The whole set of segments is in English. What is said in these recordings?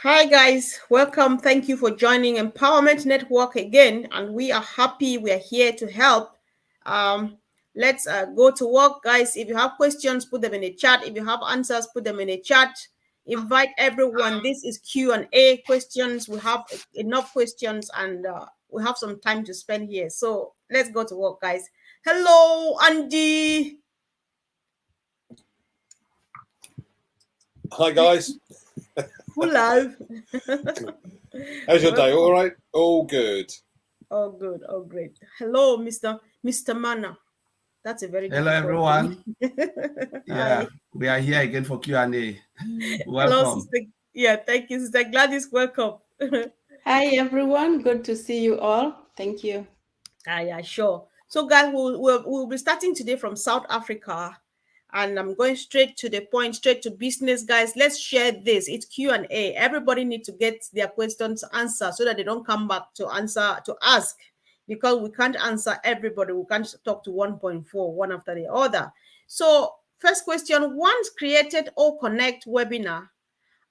Hi guys, welcome. Thank you for joining Empowerment Network again, and we are happy we are here to help. Let's go to work, guys. If you have questions, put them in the chat. If you have answers, put them in the chat. Invite everyone. This is Q&A questions. We have enough questions, and we have some time to spend here. So let's go to work, guys. Hello, Andy. Hi guys. Hello. How's your day? All right? All good. Oh, good. Oh, great. Hello, Mr. Mana. That's a very Hello, everyone. Yeah, we are here again for Q&A. Welcome. Hello, sister. Yeah, thank you, Sister Gladys. Welcome. Hi, everyone. Good to see you all. Thank you. Yeah, sure. So, guys, we'll be starting today from South Africa, and I'm going straight to the point, straight to business, guys. Let's share this. It's Q&A. Everybody needs to get their questions answered so that they don't come back to ask, because we can't answer everybody. We can't talk to 1.4 one after the other. So, first question: once created or connect webinar,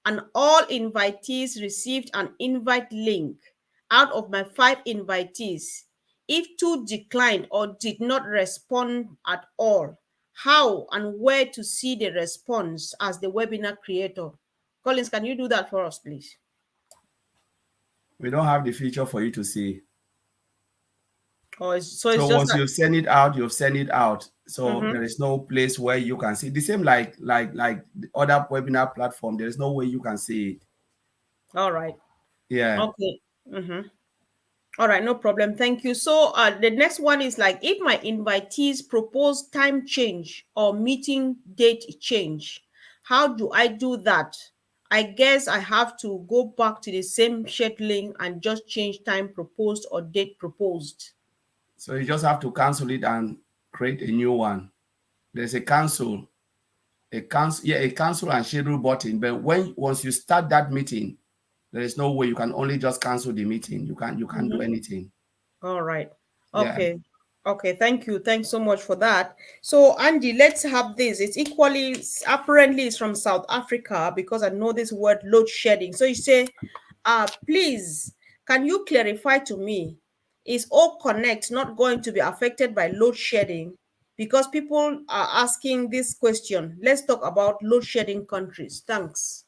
and all invitees received an invite link. Out of my 5 invitees, if 2 declined or did not respond at all, how and where to see the response as the webinar creator? Collins, can you do that for us, please? We don't have the feature for you to see. So once you've sent it out, you've sent it out. So there is no place where you can see. The same like the other webinar platform. There is no way you can see it. All right. Yeah. Okay. All right, no problem. Thank you. So the next one is like, if my invitees propose time change or meeting date change, how do I do that? I guess I have to go back to the same scheduling and just change time proposed or date proposed. So you just have to cancel it and create a new one. There's a cancel and schedule button. But once you start that meeting, there is no way you can only just cancel the meeting. You can't do anything. All right. Okay. Yeah. Okay, thank you. Thanks so much for that. So, Andy, let's have this. It's apparently it's from South Africa, because I know this word load shedding. So you say, please, can you clarify to me, is all connect not going to be affected by load shedding? Because people are asking this question. Let's talk about load shedding countries. Thanks.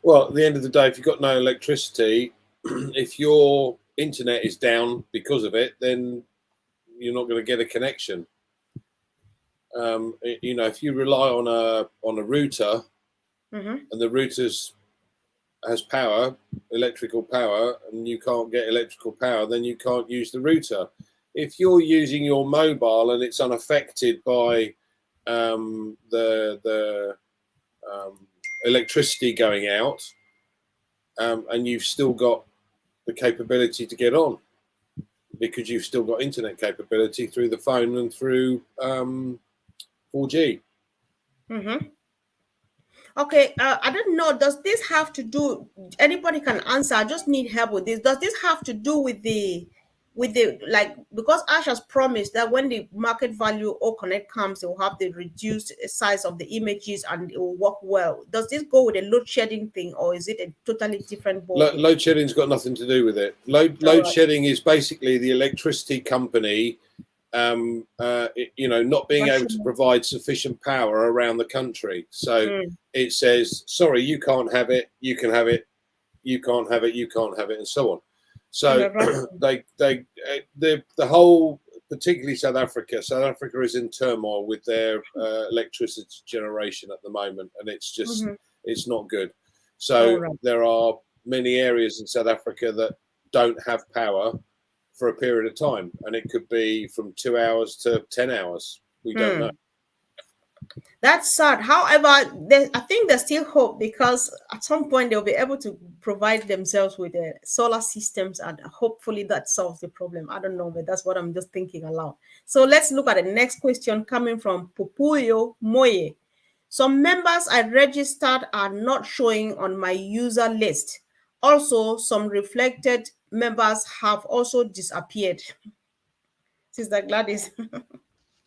Well, at the end of the day, if you've got no electricity, if your internet is down because of it, then you're not going to get a connection. If you rely on a router, and the router has power, electrical power, and you can't get electrical power, then you can't use the router. If you're using your mobile and it's unaffected by the electricity going out, and you've still got the capability to get on, because you've still got internet capability through the phone and through 4G. Okay, I don't know. Does this have to do? Anybody can answer. I just need help with this. Does this have to do with the like, because Ash has promised that when the market value or connect comes, it will have the reduced size of the images and it will work well. Does this go with a load shedding thing, or is it a totally different ball? Load shedding's got nothing to do with it. Load shedding is basically the electricity company not being able to provide sufficient power around the country. So it says, sorry, you can't have it, you can have it, you can't have it, you can't have it, and so on. So the whole, particularly South Africa is in turmoil with their electricity generation at the moment, and it's just it's not good. So there are many areas in South Africa that don't have power for a period of time, and it could be from 2 hours to 10 hours. We don't know. That's sad. However, I think there's still hope, because at some point they'll be able to provide themselves with solar systems, and hopefully that solves the problem. I don't know, but that's what I'm just thinking aloud. So let's look at the next question coming from Pupuyo Moye. Some members I registered are not showing on my user list. Also, some reflected members have also disappeared. Sister Gladys.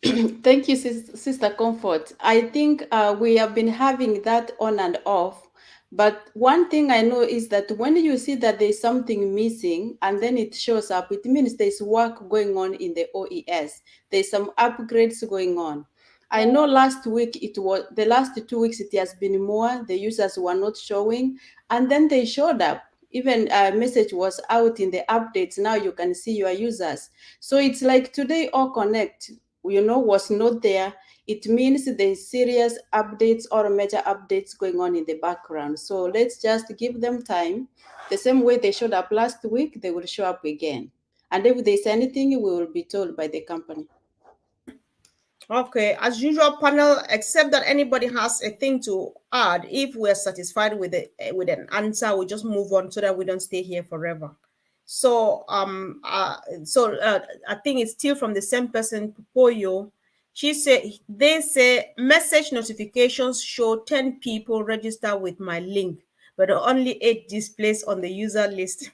Thank you, Sister Comfort. I think we have been having that on and off, But one thing I know is that when you see that there's something missing and then it shows up, it means there's work going on in the OES. There's some upgrades going on. I know last week the last 2 weeks it has been more. The users were not showing, and then they showed up. Even a message was out in the updates. Now you can see your users. So it's like today All Connect, was not there. It means there's serious updates or major updates going on in the background. So let's just give them time. The same way they showed up last week, they will show up again. And if there's anything, we will be told by the company. Okay, as usual, panel, except that anybody has a thing to add, if we're satisfied with an answer, we just move on so that we don't stay here forever. So I think it's still from the same person, Poyo. They say message notifications show 10 people register with my link, but only 8 displays on the user list.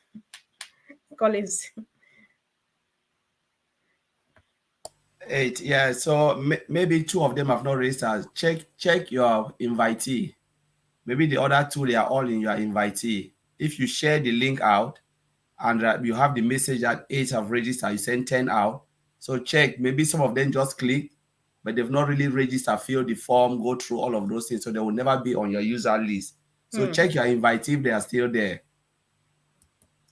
Collins. 8, yeah. So maybe 2 of them have not registered. Check your invitee. Maybe the other 2, they are all in your invitee. If you share the link out and you have the message that 8 have registered, you send 10 out. So check, maybe some of them just click, but they've not really registered, fill the form, go through all of those things. So they will never be on your user list. So check your invitee if they are still there.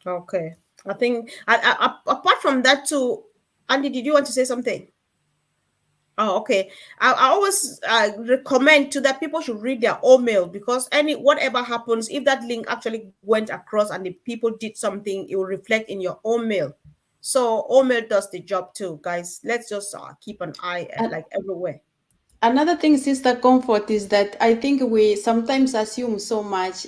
Okay. I think apart from that too, Andy, did you want to say something? Oh, okay. I always recommend to that people should read their email, because whatever happens, if that link actually went across and the people did something, it will reflect in your email. So email does the job too, guys. Let's just keep an eye like everywhere. Another thing, Sister Comfort, is that I think we sometimes assume so much.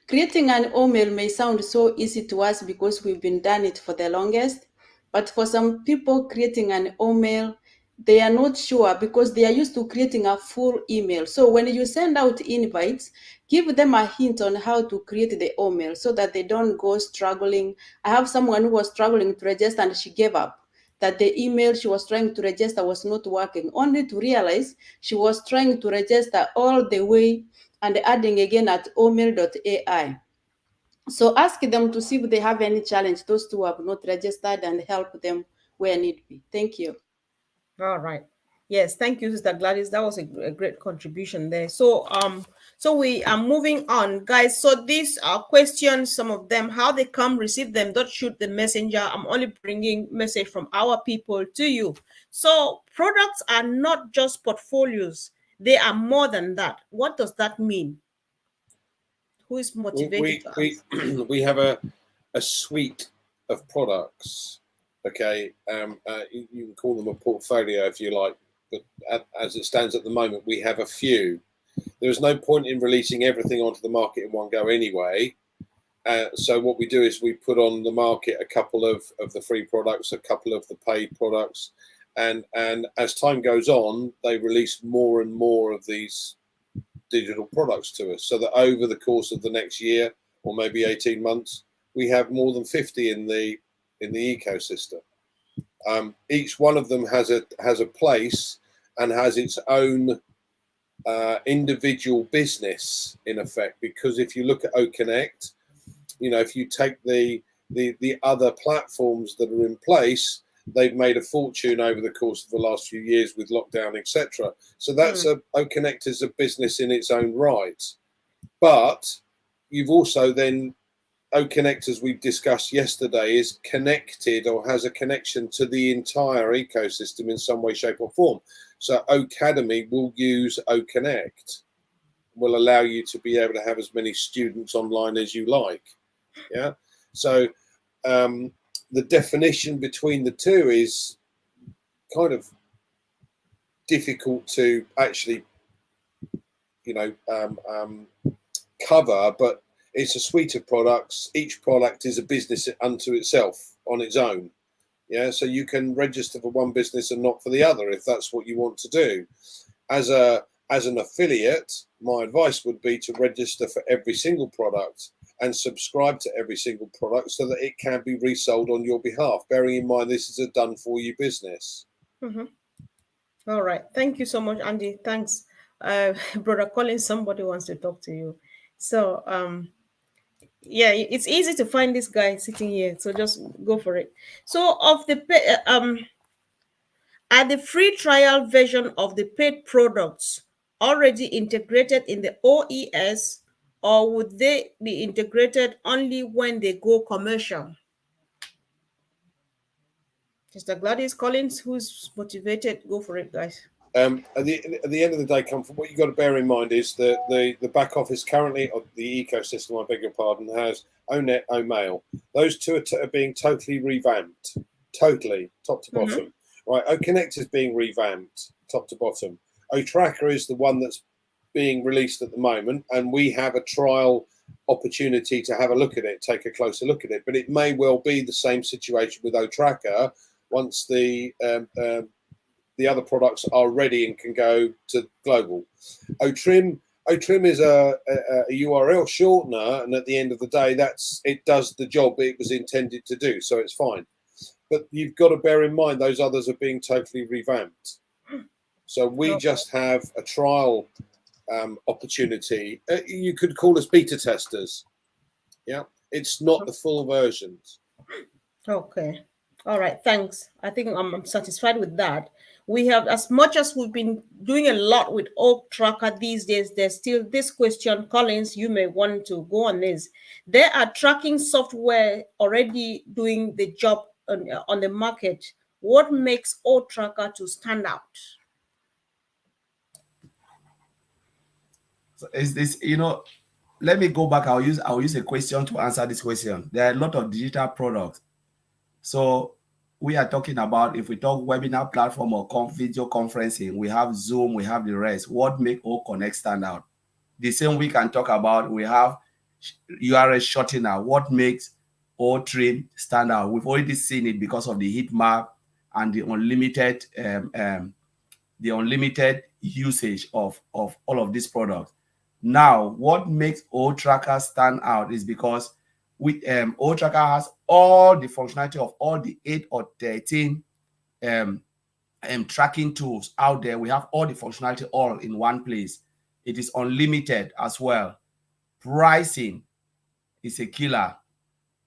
Creating an email may sound so easy to us because we've been done it for the longest. But for some people, creating an email, they are not sure because they are used to creating a full email. So when you send out invites, give them a hint on how to create the email so that they don't go struggling. I have someone who was struggling to register and she gave up, that the email she was trying to register was not working, only to realize she was trying to register all the way and adding again at omail.ai. So ask them to see if they have any challenge, those two have not registered, and help them where need be. Thank you. All right. Yes, thank you, Sister Gladys. That was a great contribution there. So we are moving on, guys. So these are questions, some of them, how they come, receive them, don't shoot the messenger. I'm only bringing message from our people to you. So products are not just portfolios; they are more than that. What does that mean? Who is motivated to answer? We have a suite of products. Okay, you can call them a portfolio if you like, but as it stands at the moment, we have a few. There is no point in releasing everything onto the market in one go anyway. So what we do is we put on the market a couple of the free products, a couple of the paid products, and as time goes on, they release more and more of these digital products to us, so that over the course of the next year or maybe 18 months, we have more than 50 in the ecosystem. Each one of them has a place and has its own individual business in effect, because if you look at oConnect, if you take the other platforms that are in place, they've made a fortune over the course of the last few years with lockdown, etc. So that's oConnect is a business in its own right. But you've also then oConnect, as we discussed yesterday, is connected or has a connection to the entire ecosystem in some way, shape, or form. So Ocademy will use oConnect, will allow you to be able to have as many students online as you like. Yeah. So the definition between the two is kind of difficult to actually, cover, but it's a suite of products. Each product is a business unto itself on its own. Yeah, so you can register for one business and not for the other if that's what you want to do. As an affiliate, my advice would be to register for every single product and subscribe to every single product so that it can be resold on your behalf, bearing in mind this is a done for you business. Mm-hmm. All right. Thank you so much, Andy. Thanks. Brother Colin, somebody wants to talk to you. So yeah, it's easy to find this guy sitting here. So just go for it. So are the free trial version of the paid products already integrated in the OES, or would they be integrated only when they go commercial? Mr. Gladys Collins, who's motivated? Go for it, guys. At the end of the day, Comfort, what you've got to bear in mind is that the back office currently, of the ecosystem, I beg your pardon, has ONET, OMail. Those two are being totally revamped, totally, top to bottom. Right, OConnect is being revamped, top to bottom. oTracker is the one that's being released at the moment, and we have a trial opportunity to have a look at it, take a closer look at it. But it may well be the same situation with oTracker once the other products are ready and can go to global. oTrim is a URL shortener, and at the end of the day, it does the job it was intended to do, so it's fine. But you've got to bear in mind those others are being totally revamped. So we just have a trial opportunity. You could call us beta testers. Yeah, it's not the full versions. Okay. All right. Thanks. I think I'm satisfied with that. We have, as much as we've been doing a lot with oTracker these days, there's still this question. Collins, you may want to go on this. There are tracking software already doing the job on the market. What makes oTracker to stand out? So is this, let me go back. I'll use a question to answer this question. There are a lot of digital products. So we are talking about, if we talk webinar platform or video conferencing, we have Zoom, we have the rest. What make oConnect stand out? The same we can talk about, we have URL shortener. What makes oTrim stand out? We've already seen it because of the heat map and the unlimited usage of all of these products. Now, what makes oTracker stand out is because oTracker has all the functionality of all the 8 or 13 tracking tools out there. We have all the functionality all in one place. It is unlimited as well. Pricing is a killer,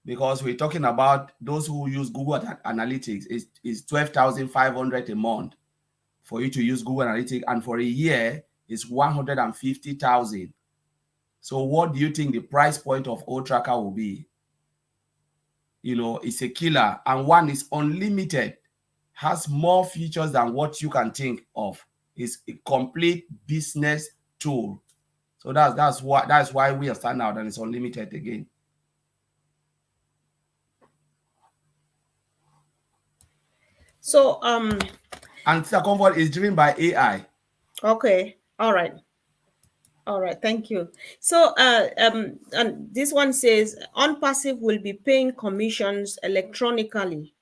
because we're talking about those who use Google Analytics is 12,500 a month for you to use Google Analytics, and for a year is 150,000. So what do you think the price point of oTracker will be? It's a killer, and one is unlimited, has more features than what you can think of. It's a complete business tool. So that's why we are standing out, and it's unlimited again. So and Comfort is driven by AI. Okay. All right. Thank you. So and this one says ONPASSIVE will be paying commissions electronically.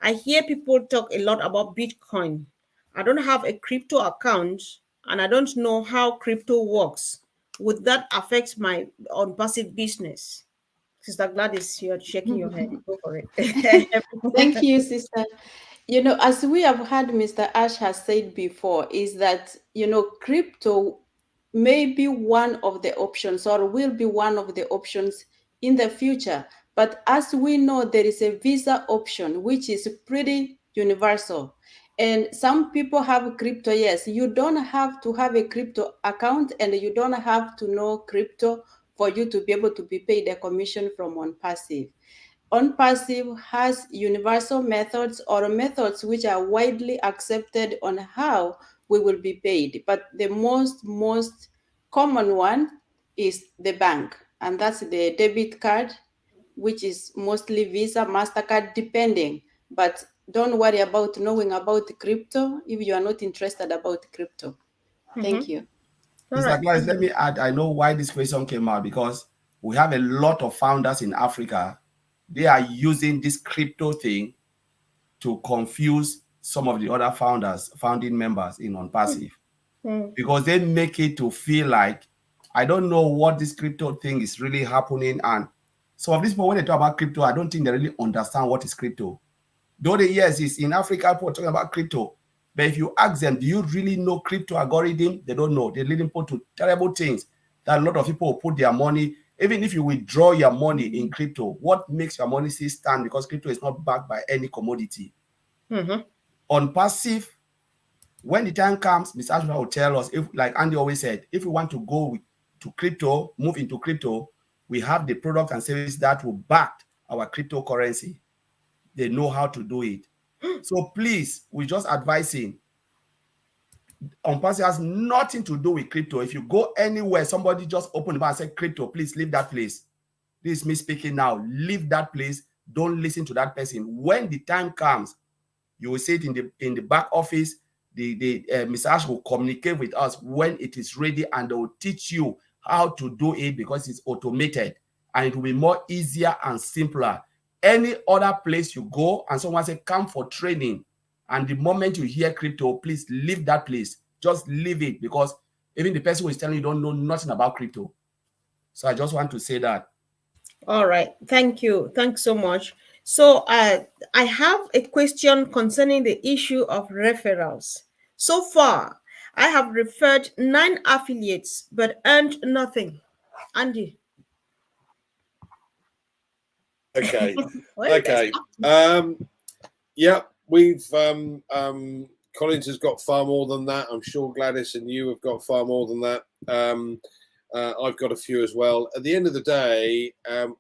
I hear people talk a lot about Bitcoin. I don't have a crypto account, and I don't know how crypto works. Would that affect my ONPASSIVE business? Sister Gladys, you're shaking your head. Go for it. Thank you, sister. As we have heard Mr. Ash has said before, is that, crypto may be one of the options, or will be one of the options in the future. But as we know, there is a Visa option, which is pretty universal. And some people have crypto. Yes, you don't have to have a crypto account, and you don't have to know crypto for you to be able to be paid a commission from ONPASSIVE. ONPASSIVE has universal methods, or methods which are widely accepted on how we will be paid. But the most common one is the bank, and that's the debit card, which is mostly Visa, MasterCard, depending. But don't worry about knowing about crypto if you are not interested about crypto. Thank you. Mr. Gladys, let me add, I know why this question came out, because we have a lot of founders in Africa. They are using this crypto thing to confuse some of the other founding members in ONPASSIVE, because they make it to feel like, I don't know what this crypto thing is really happening. And some of these people, when they talk about crypto, I don't think they really understand what is crypto. Though yes, it's in Africa, people talking about crypto. But if you ask them, do you really know crypto algorithm? They don't know. They're leading people to terrible things. that a lot of people put their money, even if you withdraw your money in crypto, what makes your money still stand? Because crypto is not backed by any commodity. On passive, when the time comes, Mr. Ashford will tell us, if, like Andy always said, if we want to go to crypto, move into crypto, we have the product and service that will back our cryptocurrency. They know how to do it. So please, we're just advising. ONPASSIVE has nothing to do with crypto. If you go anywhere, somebody just open the bar and say crypto, please leave that place. This is me speaking now. Leave that place. Don't listen to that person. When the time comes, you will see it in the back office. Mr. Ash will communicate with us when it is ready, and they will teach you how to do it because it's automated and it will be more easier and simpler. Any other place you go and someone say come for training, and the moment you hear crypto, please leave that place. Just leave it, because even the person who is telling you don't know nothing about crypto. So I just want to say that. All right. Thank you. Thanks so much. So I have a question concerning the issue of referrals. So far, I have referred 9 affiliates but earned nothing. Andy. Okay. Well, Okay. Yeah, we've Collins has got far more than that. I'm sure Gladys and you have got far more than that. I've got a few as well. At the end of the day,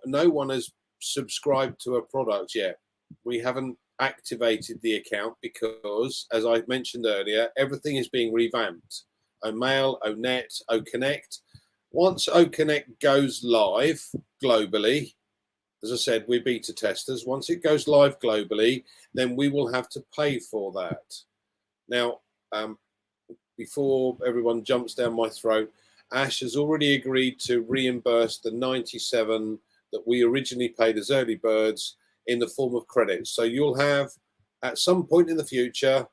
no one has subscribed to a product yet. We haven't activated the account because, as I mentioned earlier, everything is being revamped. OMail, ONet, OConnect. Once OConnect goes live globally, as I said, we're beta testers. Once it goes live globally, then we will have to pay for that. Now, before everyone jumps down my throat, Ash has already agreed to reimburse the 97 that we originally paid as early birds in the form of credits. So you'll have, at some point in the future,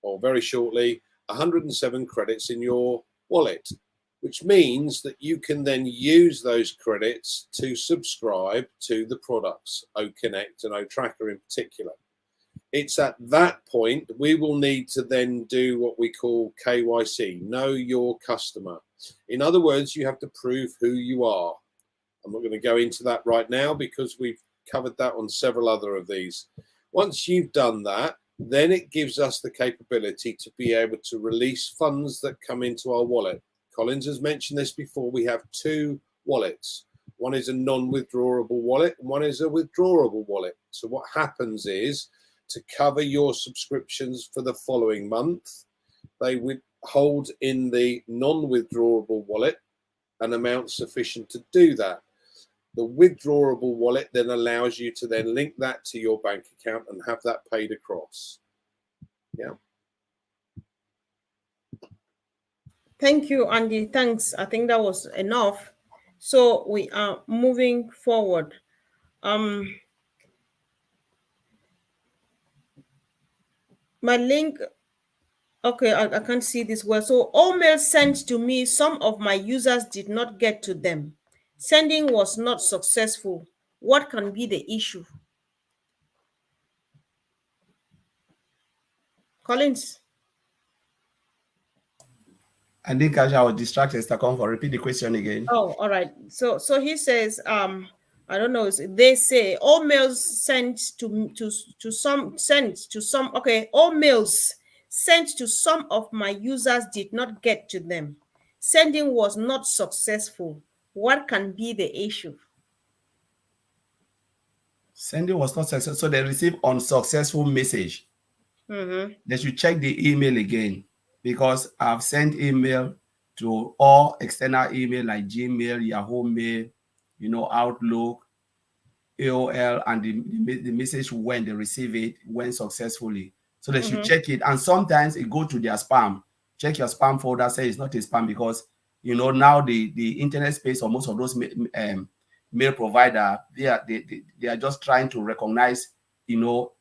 or very shortly, 107 credits in your wallet, which means that you can then use those credits to subscribe to the products, OConnect and oTraffic in particular. It's at that point we will need to then do what we call KYC, know your customer. In other words, you have to prove who you are. I'm not going to go into that right now because we've covered that on several other of these. Once you've done that, then it gives us the capability to be able to release funds that come into our wallet. Collins has mentioned this before. We have 2 wallets. One is a non-withdrawable wallet and one is a withdrawable wallet. So what happens is, to cover your subscriptions for the following month, they would hold in the non-withdrawable wallet an amount sufficient to do that. The withdrawable wallet then allows you to then link that to your bank account and have that paid across. Yeah. Thank you, Andy. Thanks. I think that was enough. So we are moving forward. My link, okay, I can't see this well. So all mails sent to me, some of my users did not get to them. Sending was not successful. What can be the issue? Collins? I think I was distracted. Staconfo, repeat the question again. Oh, all right. So he says, I don't know. They say all mails sent to some. Okay, all mails sent to some of my users did not get to them. Sending was not successful. What can be the issue? Sending was not successful, so they received unsuccessful message. They should check the email again, because I've sent email to all external email like Gmail, Yahoo Mail, Outlook, AOL, and the message when they receive it went successfully. So they should check it. And sometimes it go to their spam. Check your spam folder, say it's not a spam, because now the internet space, or most of those mail provider, they are just trying to recognize email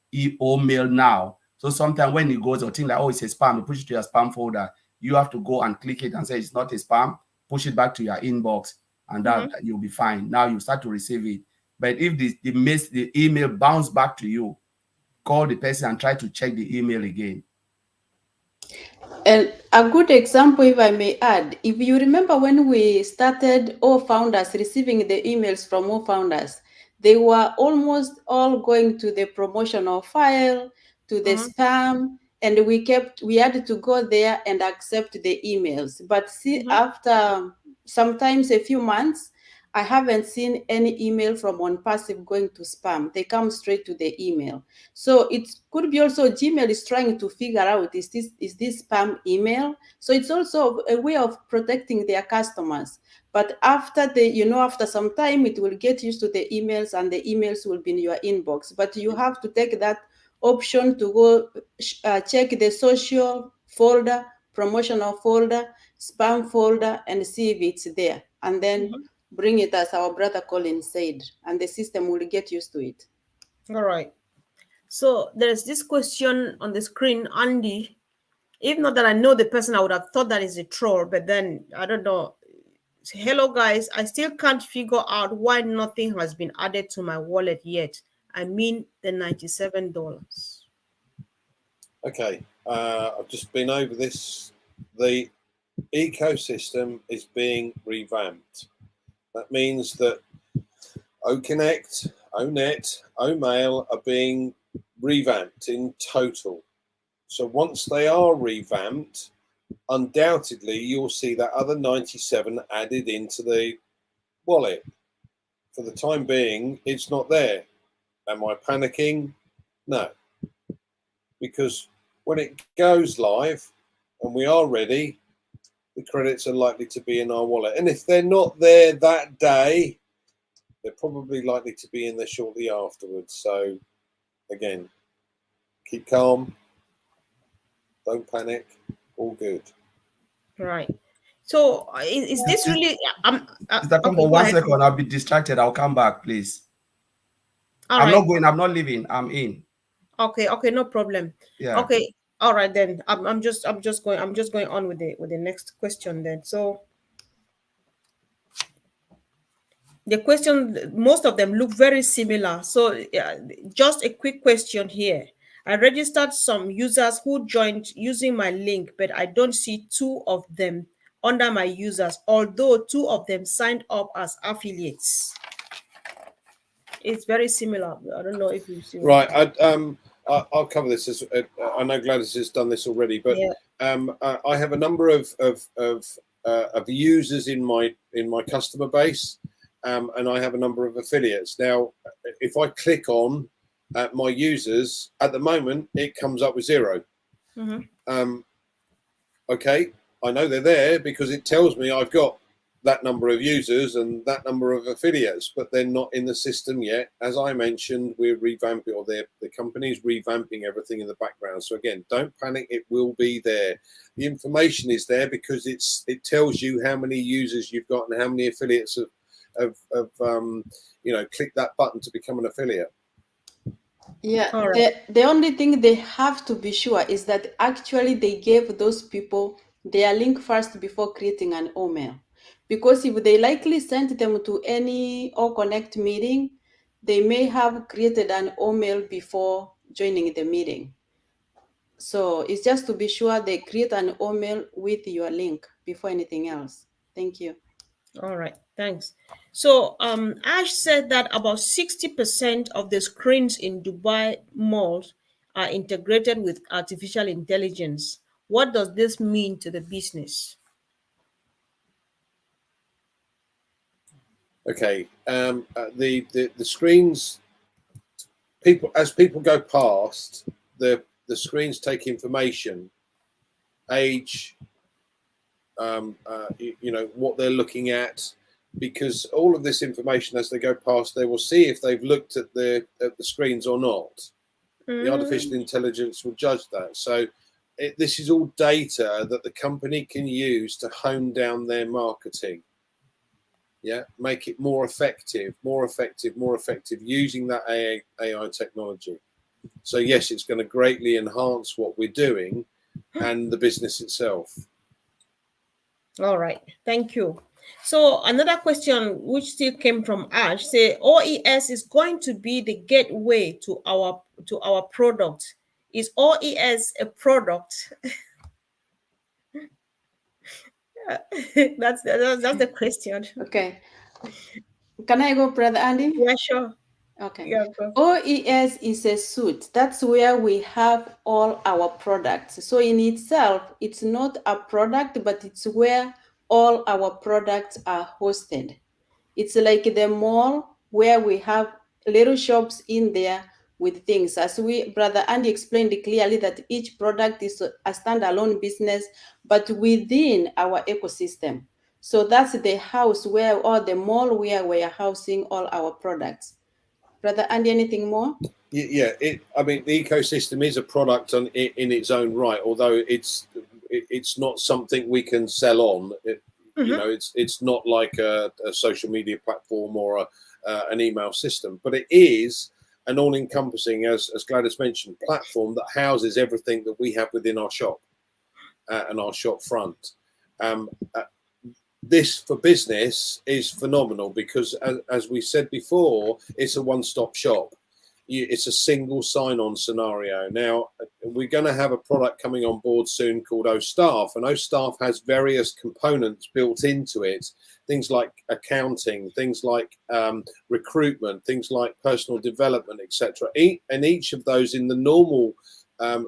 now. So sometimes when it goes or think like, oh, it's a spam, you push it to your spam folder, you have to go and click it and say it's not a spam, push it back to your inbox, and that you'll be fine. Now you start to receive it. But if the email bounce back to you, call the person and try to check the email again. And a good example, if I may add, if you remember when we started all founders receiving the emails from all founders, they were almost all going to the promotional file, to the spam, and we had to go there and accept the emails. But see, after sometimes a few months, I haven't seen any email from ONPASSIVE going to spam. They come straight to the email. So it could be also Gmail is trying to figure out, is this spam email? So it's also a way of protecting their customers. But after after some time, it will get used to the emails and the emails will be in your inbox. But you have to take that option to go check the social folder, promotional folder, spam folder, and see if it's there. And then bring it as our brother Colin said, and the system will get used to it. All right. So there's this question on the screen, Andy. If not that I know the person, I would have thought that is a troll, but then I don't know. Hello guys, I still can't figure out why nothing has been added to my wallet yet. I mean the $97. Okay, I've just been over this. The ecosystem is being revamped. That means that OConnect, ONet, OMail are being revamped in total. So once they are revamped, undoubtedly you'll see that other 97 added into the wallet. For the time being, it's not there. Am I panicking? No. Because when it goes live and we are ready, the credits are likely to be in our wallet. And if they're not there that day, they're probably likely to be in there shortly afterwards. So again, keep calm, don't panic, all good. Right. So is this really? Mr. Combo, Okay, go 1 ahead. second. I'll be distracted. I'll come back, please. All I'm right. not going. I'm not leaving. I'm in. Okay, no problem. Yeah. Okay, all right then. I'm just going on with the next question then. So the question, most of them look very similar. So just a quick question here. I registered some users who joined using my link, but I don't see two of them under my users, although two of them signed up as affiliates. It's very similar. I don't know if you see. Right. I'll cover this. As I know Gladys has done this already, but Yeah. I have a number of users in my customer base, and I have a number of affiliates. Now, if I click on my users at the moment, it comes up with 0. Okay, I know they're there because it tells me I've got that number of users and that number of affiliates, but they're not in the system yet. As I mentioned, we're revamping, or the company's revamping everything in the background. So again, don't panic, it will be there. The information is there because it tells you how many users you've got and how many affiliates have click that button to become an affiliate. Yeah, right. the only thing they have to be sure is that actually they gave those people their link first before creating an email. Because if they likely sent them to any or connect meeting, they may have created an email before joining the meeting. So it's just to be sure they create an email with your link before anything else. Thank you. All right, thanks. So Ash said that about 60% of the screens in Dubai malls are integrated with artificial intelligence. What does this mean to the business? Okay, the screens, as people go past, the screens take information, age, what they're looking at, because all of this information, as they go past, they will see if they've looked at the screens or not. The artificial intelligence will judge that. So this is all data that the company can use to hone down their marketing. Yeah, make it more effective using that AI technology. So yes, it's going to greatly enhance what we're doing and the business itself. All right, thank you. So another question which still came from Ash say OES is going to be the gateway to our product. Is OES a product? That's the question. Okay. Can I go, Brother Andy? Yeah, sure. Okay. Yeah, go. OES is a suite. That's where we have all our products. So in itself, it's not a product, but it's where all our products are hosted. It's like the mall where we have little shops in there with things. As Brother Andy explained clearly that each product is a standalone business, but within our ecosystem. So that's the house where, or the mall where we are housing all our products. Brother Andy, anything more? Yeah, I mean, the ecosystem is a product in its own right, although it's not something we can sell on. You know, it's not like a social media platform or an email system, but it is an all-encompassing, as Gladys mentioned, platform that houses everything that we have within our shop and our shop front. This for business is phenomenal because, as we said before, it's a one-stop shop. It's a single sign-on scenario. Now, we're going to have a product coming on board soon called oStaff, and oStaff has various components built into it, things like accounting, things like recruitment, things like personal development, etc. And each of those in the normal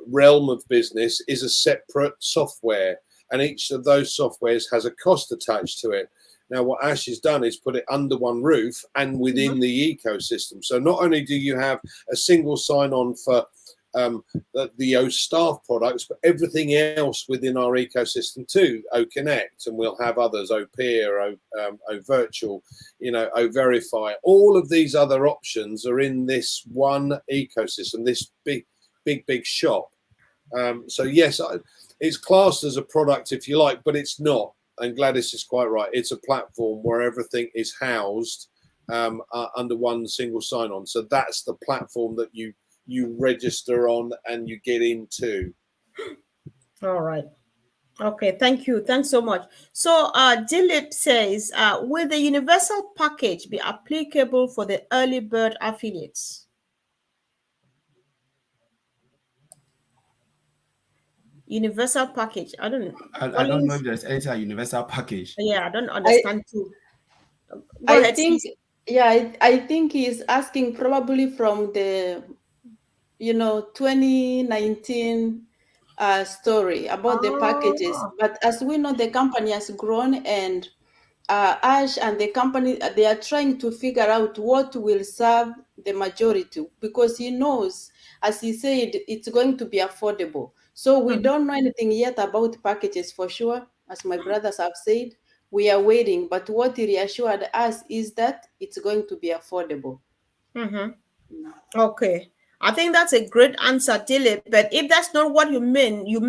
realm of business is a separate software, and each of those softwares has a cost attached to it. Now, what Ash has done is put it under one roof and within the ecosystem. So not only do you have a single sign-on for the oStaff products, but everything else within our ecosystem too, oConnect, and we'll have others, oPeer, oVirtual, you know, oVerify. All of these other options are in this one ecosystem, this big shop. So yes, it's classed as a product if you like, but it's not. And Gladys is quite right. It's a platform where everything is housed under one single sign-on. So that's the platform that you register on and you get into. All right. Okay, thank you. Thanks so much. So Dilip says, will the universal package be applicable for the early bird affiliates? Universal package. I don't know if there's any universal package. Yeah, I don't understand too. Go I ahead, think, sis. yeah, I think he's asking probably from the, 2019 story about the packages. Oh. But as we know, the company has grown, and Ash and the company, they are trying to figure out what will serve the majority, because he knows, as he said, it's going to be affordable. So we don't know anything yet about packages for sure, as my brothers have said. We are waiting, but what he reassured us is that it's going to be affordable. Okay. I think that's a great answer, Dilip. But if that's not what you meant, you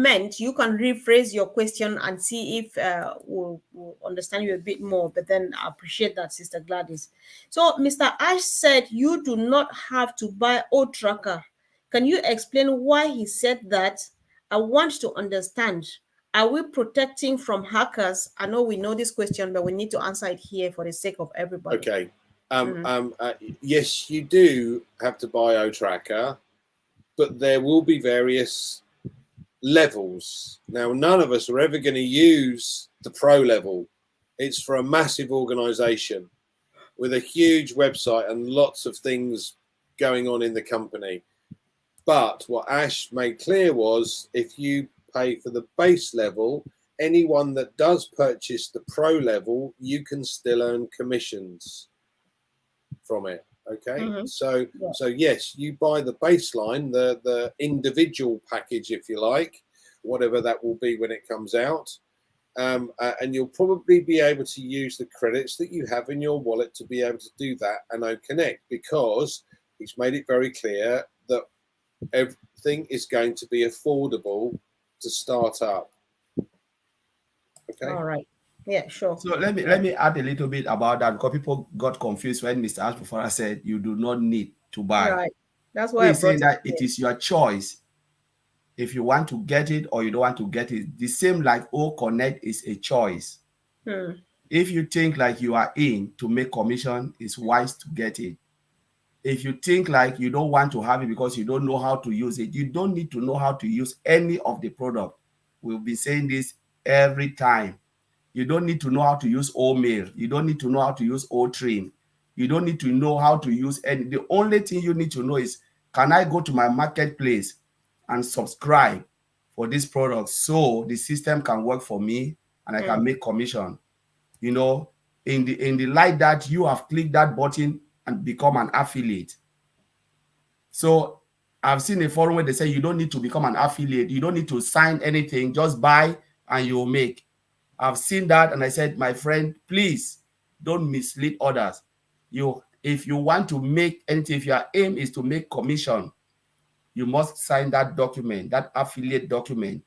can rephrase your question and see if we'll understand you a bit more. But then I appreciate that, Sister Gladys. So Mr. Ash said you do not have to buy oTracker. Can you explain why he said that? I want to understand. Are we protecting from hackers? I know we know this question, but we need to answer it here for the sake of everybody. Okay. Yes, you do have to buy oTracker, but there will be various levels. Now, none of us are ever going to use the pro level. It's for a massive organization with a huge website and lots of things going on in the company. But what Ash made clear was if you pay for the base level, anyone that does purchase the pro level, you can still earn commissions from it. Okay. So yes, you buy the baseline, the individual package, if you like, whatever that will be when it comes out, and you'll probably be able to use the credits that you have in your wallet to be able to do that and oConnect, because he's made it very clear that everything is going to be affordable to start up. Okay. All right. Yeah, sure. So let me add a little bit about that, because people got confused when Mr. Ash before said you do not need to buy. Right. That's why he's saying that it is your choice if you want to get it or you don't want to get it. The same like oConnect is a choice. If you think like you are in to make commission, it's wise to get it. If you think like you don't want to have it because you don't know how to use it, you don't need to know how to use any of the product. We'll be saying this every time. You don't need to know how to use OMail. You don't need to know how to use oTrim. You don't need to know how to use any. The only thing you need to know is, can I go to my marketplace and subscribe for this product so the system can work for me and I can make commission? You know, in the light that you have clicked that button and become an affiliate. So I've seen a forum where they say you don't need to become an affiliate. You don't need to sign anything. Just buy and you'll make. I've seen that, and I said, my friend, please don't mislead others. If you want to make anything, if your aim is to make commission, you must sign that document, that affiliate document.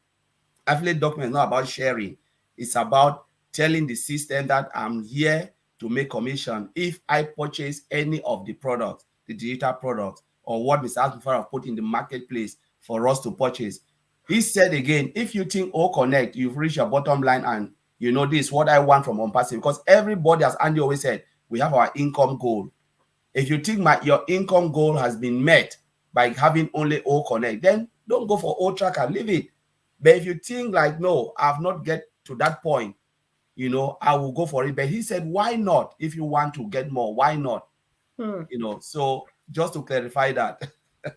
Affiliate document is not about sharing. It's about telling the system that I'm here to make commission if I purchase any of the products, the digital products, or what Mr. Amplify have put in the marketplace for us to purchase. He said again, if you think, oh, connect, you've reached your bottom line and you know this, what I want from ONPASSIVE, because everybody, as Andy always said, we have our income goal. If you think your income goal has been met by having only O Connect, then don't go for oTraffic, leave it. But if you think like, no, I've not get to that point, you know, I will go for it. But he said, why not? If you want to get more, why not? You know, so just to clarify that.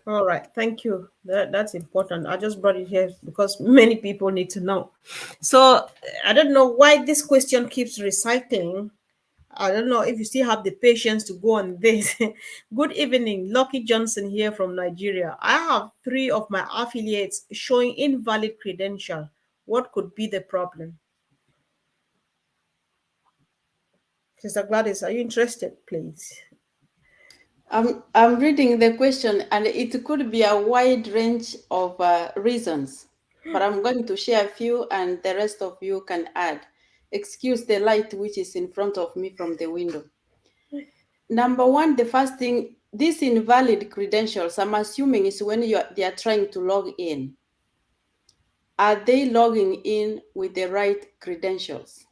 All right, thank you. That's important. I just brought it here because many people need to know. So I don't know why this question keeps recycling. I don't know if you still have the patience to go on this. Good evening, Lucky Johnson here from Nigeria. I have 3 of my affiliates showing invalid credential. What could be the problem? Sister Gladys, are you interested, please? I'm reading the question, and it could be a wide range of reasons, but I'm going to share a few, and the rest of you can add. Excuse the light which is in front of me from the window. Number one, the first thing, these invalid credentials, I'm assuming, is when they are trying to log in. Are they logging in with the right credentials?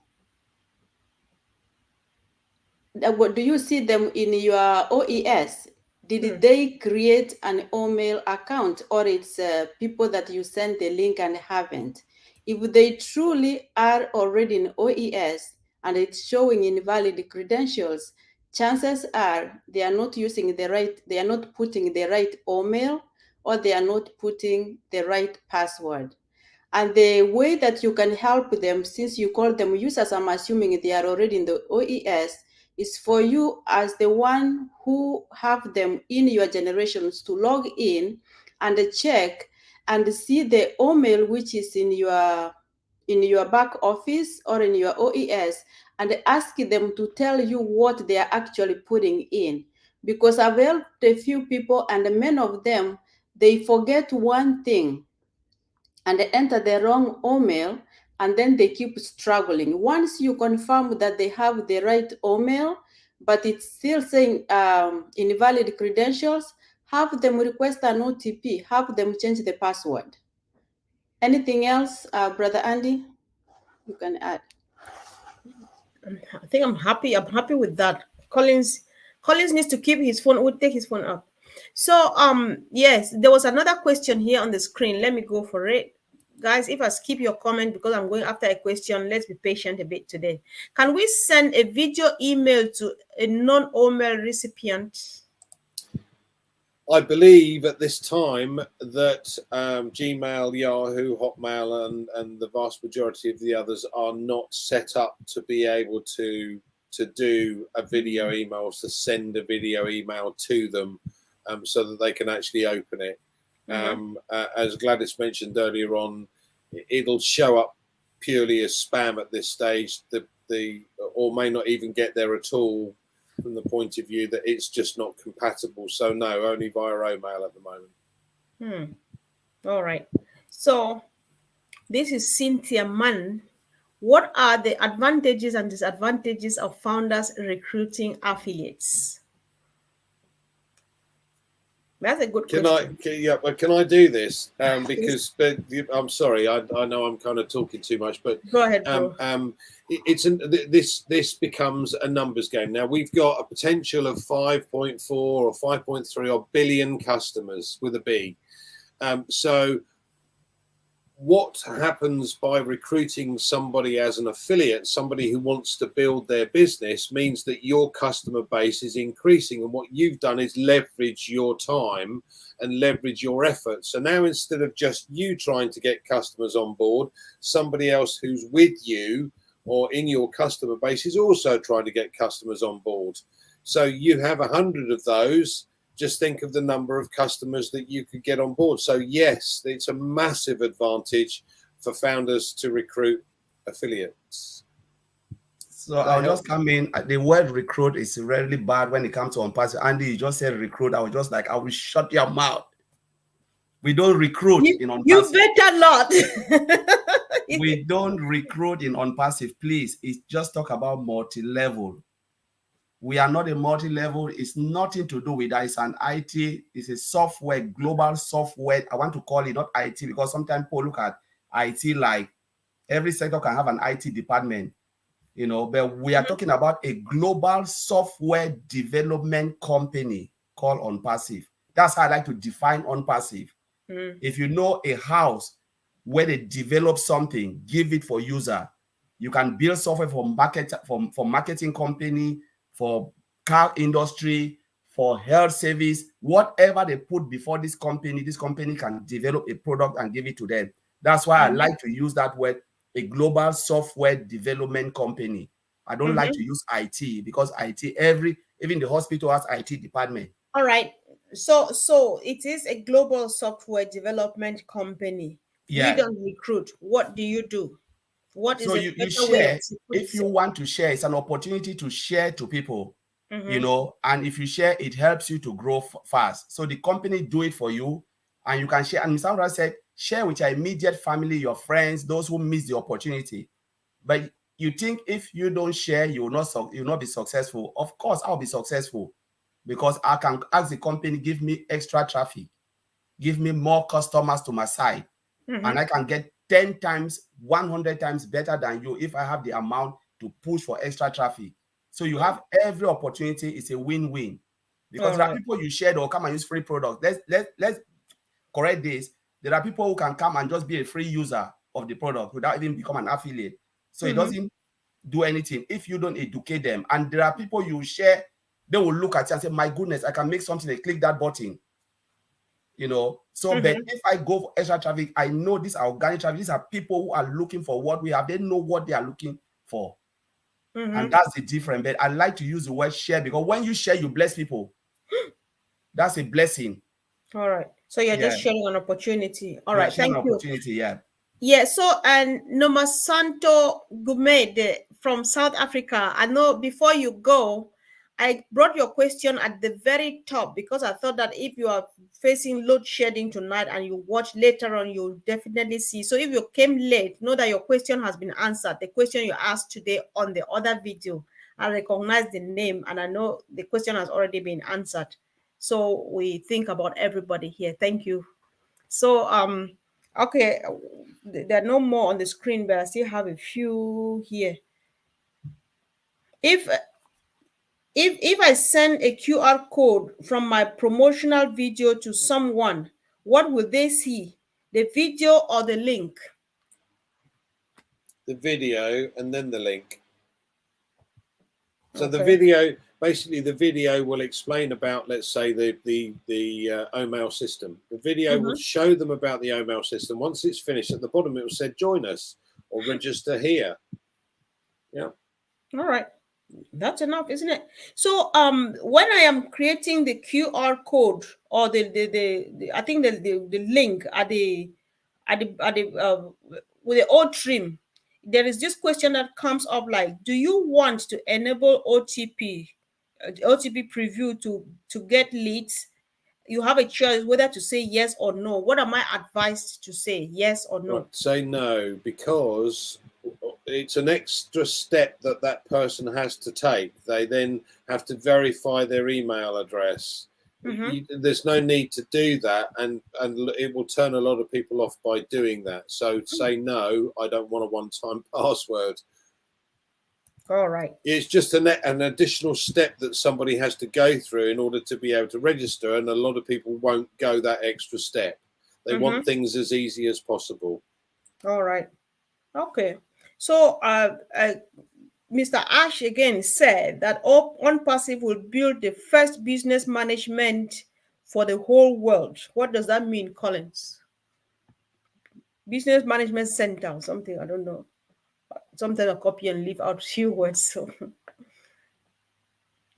Do you see them in your OES? Did they create an email account, or it's people that you send the link and haven't? If they truly are already in OES and it's showing invalid credentials, chances are they are not using the right, they are not putting the right email, or they are not putting the right password. And the way that you can help them, since you call them users, I'm assuming they are already in the OES, is for you as the one who have them in your generations to log in and check and see the email which is in your back office or in your OES, and ask them to tell you what they are actually putting in. Because I've helped a few people, and many of them, they forget one thing and they enter the wrong email, and then they keep struggling. Once you confirm that they have the right email, but it's still saying invalid credentials, have them request an OTP, have them change the password. Anything else, Brother Andy? You can add. I think I'm happy. I'm happy with that. Collins needs to keep his phone. We'll take his phone up. So yes, there was another question here on the screen. Let me go for it. Guys, if I skip your comment because I'm going after a question, let's be patient a bit today. Can we send a video email to a non-email recipient? I believe at this time that Gmail, Yahoo, Hotmail, and the vast majority of the others are not set up to be able to do a video email, to send a video email to them, so that they can actually open it. As Gladys mentioned earlier on, it'll show up purely as spam at this stage. Or may not even get there at all, from the point of view that it's just not compatible. So no, only via email at the moment. All right. So this is Cynthia Mann. What are the advantages and disadvantages of founders recruiting affiliates? That's a good question. Can I do this? Because I'm sorry, I know I'm kind of talking too much, but go ahead, bro. This becomes a numbers game. Now we've got a potential of 5.4 or 5.3 billion customers with a B. So what happens by recruiting somebody as an affiliate, somebody who wants to build their business, means that your customer base is increasing. And what you've done is leverage your time and leverage your effort. So now, instead of just you trying to get customers on board, somebody else who's with you or in your customer base is also trying to get customers on board. So you have 100 of those. Just think of the number of customers that you could get on board. So yes, it's a massive advantage for founders to recruit affiliates. So I'll just come in. The word recruit is really bad when it comes to ONPASSIVE. Andy, you just said recruit. I was just like, I will shut your mouth. We don't recruit in ONPASSIVE. You better not. We don't recruit in ONPASSIVE, please. It's just talk about multi-level. We are not a multi-level. It's nothing to do with that. It's an IT. It's a software, global software. I want to call it not IT because sometimes people look at IT like every sector can have an IT department, you know, but we are talking about a global software development company called ONPASSIVE. That's how I like to define ONPASSIVE. If you know a house where they develop something, give it for user. You can build software for marketing company, for car industry, for health service, whatever they put before this company can develop a product and give it to them. That's why I like to use that word, a global software development company. I don't like to use IT because IT, even the hospital has IT department. All right. So it is a global software development company. Yeah. You don't recruit. What do you do? What is so a you share, way of if you want to share, it's an opportunity to share to people, you know, and if you share, it helps you to grow fast. So the company do it for you and you can share. And Mr. Amra said, share with your immediate family, your friends, those who miss the opportunity. But you think if you don't share, you will not be successful. Of course, I'll be successful because I can ask the company, give me extra traffic, give me more customers to my site, and I can get 10 times, 100 times better than you if I have the amount to push for extra traffic. So you have every opportunity. It's a win-win because there are people you share or come and use free product. Let's correct this. There are people who can come and just be a free user of the product without even become an affiliate. So it doesn't do anything if you don't educate them. And there are people you share, they will look at you and say, my goodness, I can make something, they click that button. You know, so but if I go for extra traffic, I know these are organic traffic. These are people who are looking for what we have. They know what they are looking for. And that's the difference. But I like to use the word share because when you share, you bless people. That's a blessing. All right. So you're just sharing an opportunity. All right. Sharing Thank an you. opportunity, yeah. Yeah. So, and Nomasanto Gumed from South Africa. I know before you go, I brought your question at the very top because I thought that if you are facing load shedding tonight and you watch later on, you'll definitely see. So if you came late, know that your question has been answered. The question you asked today on the other video, I recognize the name and I know the question has already been answered. So we think about everybody here. Thank you. So okay, there are no more on the screen, but I still have a few here. If I send a QR code from my promotional video to someone, what will they see? The video or the link? The video and then the link. So the video, basically the video will explain about, let's say, the OMail system. The video will show them about the OMail system. Once it's finished, at the bottom it will say join us or register here. Yeah. All right. That's enough, isn't it? So when I am creating the QR code or the I think the link at the with the oTrim, there is this question that comes up like, do you want to enable OTP preview to get leads? You have a choice whether to say yes or no. What am I advised to say, yes or no? I'd say no, because it's an extra step that person has to take. They then have to verify their email address. There's no need to do that, and it will turn a lot of people off by doing that. So say no, I don't want a one-time password. All right. It's just an additional step that somebody has to go through in order to be able to register, and a lot of people won't go that extra step. They want things as easy as possible. All right. Okay. So, Mr. Ash again said that ONPASSIVE will build the first business management for the whole world. What does that mean, Collins? Business management center or something? I don't know. Sometimes I copy and leave out few words. So,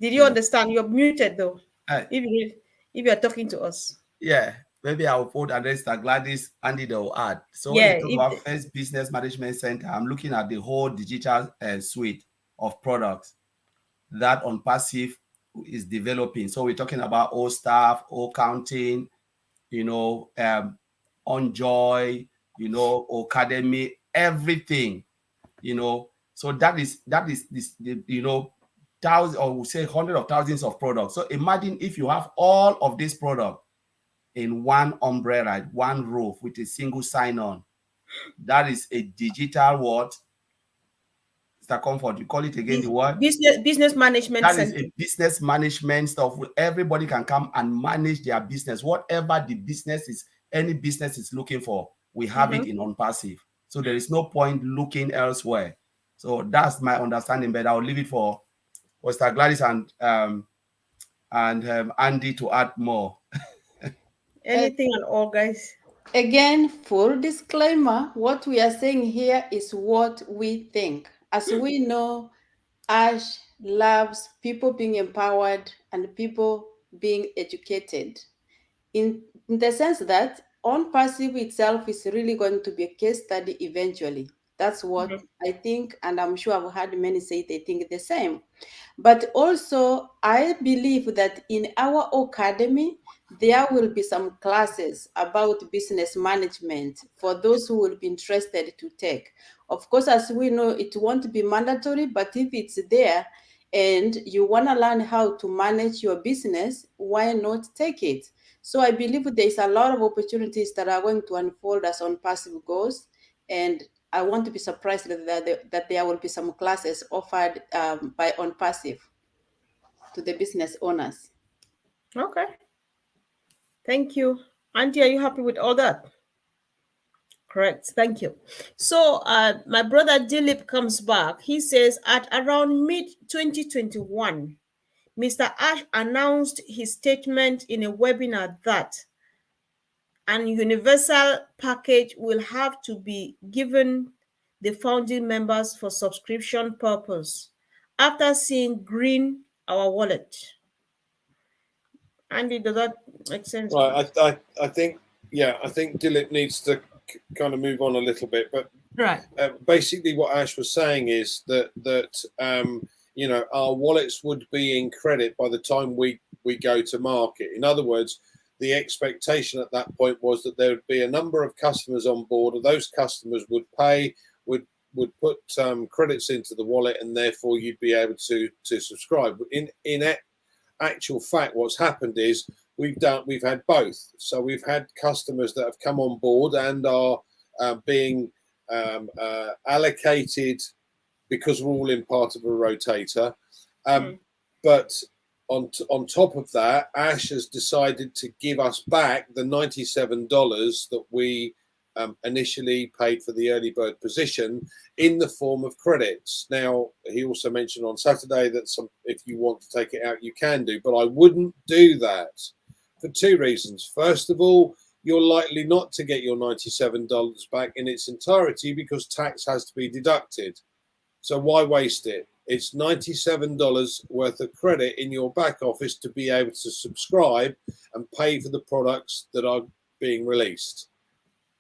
did you Yeah. understand? You're muted though. Uh, If you're talking to us. yeah. Maybe I'll put address that Gladys Andy will add. So when you Yeah. talk about first business management center, I'm looking at the whole digital suite of products that ONPASSIVE is developing. So we're talking about all staff, all counting, on joy, academy, everything, So that is this, thousands, or we say hundreds of thousands of products. So imagine if you have all of this product in one umbrella, one roof with a single sign-on. That is a digital what? Mr. Comfort, you call it again the what? Business management That is center. a business management stuff where everybody can come and manage their business. Whatever the business is, any business is looking for, we have it in ONPASSIVE. So there is no point looking elsewhere. So that's my understanding, but I'll leave it for Mr. Gladys and Andy to add more. Anything at all, guys? Again, full disclaimer, what we are saying here is what we think. As we know, Ash loves people being empowered and people being educated. In the sense that ONPASSIVE itself is really going to be a case study eventually. That's what I think, and I'm sure I've heard many say they think the same. But also, I believe that in our academy, there will be some classes about business management for those who will be interested to take. Of course, as we know, it won't be mandatory, but if it's there and you want to learn how to manage your business, why not take it? So I believe there's a lot of opportunities that are going to unfold as ONPASSIVE goes. And I want to be surprised that there will be some classes offered by ONPASSIVE to the business owners. Okay. Thank you. Auntie, are you happy with all that? Correct. Thank you. So, my brother Dilip comes back. He says at around mid 2021, Mr. Ash announced his statement in a webinar that an universal package will have to be given the founding members for subscription purpose after seeing green our wallet. Andy, does that make sense? Right. I think Dilip needs to kind of move on a little bit, but Right. Basically what Ash was saying is that our wallets would be in credit by the time we go to market. In other words, the expectation at that point was that there would be a number of customers on board, and those customers would pay, would put credits into the wallet, and therefore you'd be able to subscribe. In actual fact, what's happened is we've had both. So we've had customers that have come on board and are being allocated because we're all in part of a rotator. But on top of that, Ash has decided to give us back the $97 that we initially paid for the early bird position in the form of credits. Now, he also mentioned on Saturday that if you want to take it out, you can do, but I wouldn't do that for two reasons. First of all, you're likely not to get your $97 back in its entirety because tax has to be deducted. So why waste it? It's $97 worth of credit in your back office to be able to subscribe and pay for the products that are being released.